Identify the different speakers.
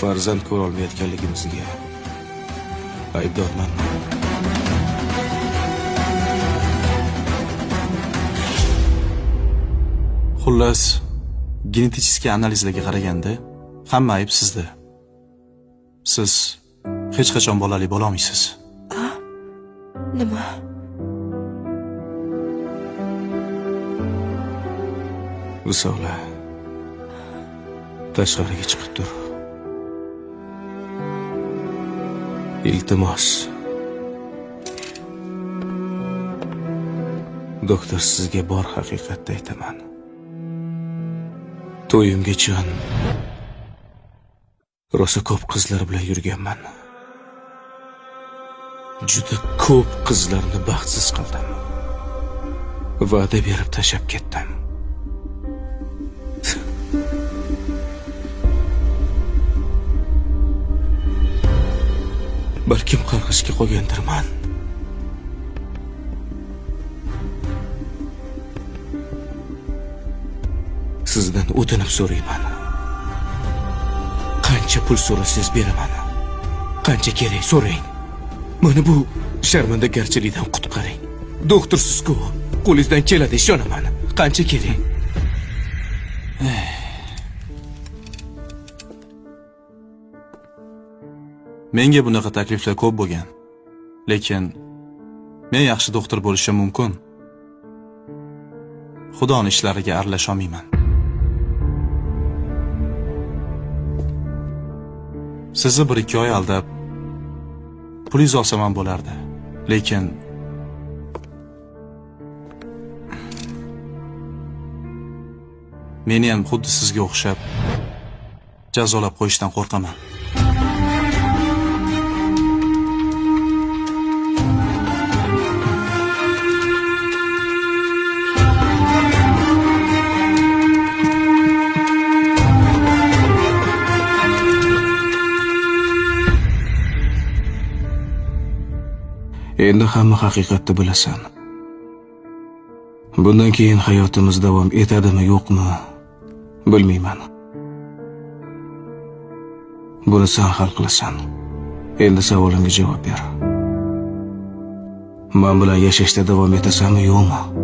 Speaker 1: farzand ko'ra olmayotganligimizga aybdorman. Xullas, genetik analizlarga qaraganda hamma ayb sizda. Siz hech qachon bolali bo'la olmaysiz.
Speaker 2: Nima?
Speaker 1: Usola, tashqariga chiqib tur. Iltimos. Doktor sizga bor haqiqatni aytaman. To'yimgacha rosa ko'p qizlar bilan yurganman. Juda ko'p qizlarni baxtsiz qildim. Va'da berib tashab ketdim. Balkim qarg'ishga qolgandirman. Sizdan o'tinib so'rayman. Qancha pul so'rasangiz beraman. Qancha kerak so'rang. Meni bu sharmandagarchilikdan qutqaring. Doktorsiz-ku, qo'lingizdan keladi, ishonaman. Qancha kerak?
Speaker 3: Menga bunaqa takliflar ko'p bo'lgan. Lekin men yaxshi doktor bo'lishim mumkin. Xudoning ishlariga aralasha olmayman. Sizni 1-2 oy aldab pulingizni olsam ham bo'lardi. Lekin meni ham xuddi sizga o'xshab jazolab qo'yishdan qo'rqaman.
Speaker 1: Endi hamma haqiqatni bilasan. Bundan keyin hayotimiz davom etadimi, yo'qmi, bilmayman. Buni sen hal qilasan. Endi savolimga javob ber. Men bilan yashashda davom etasanmi, yo'qmi?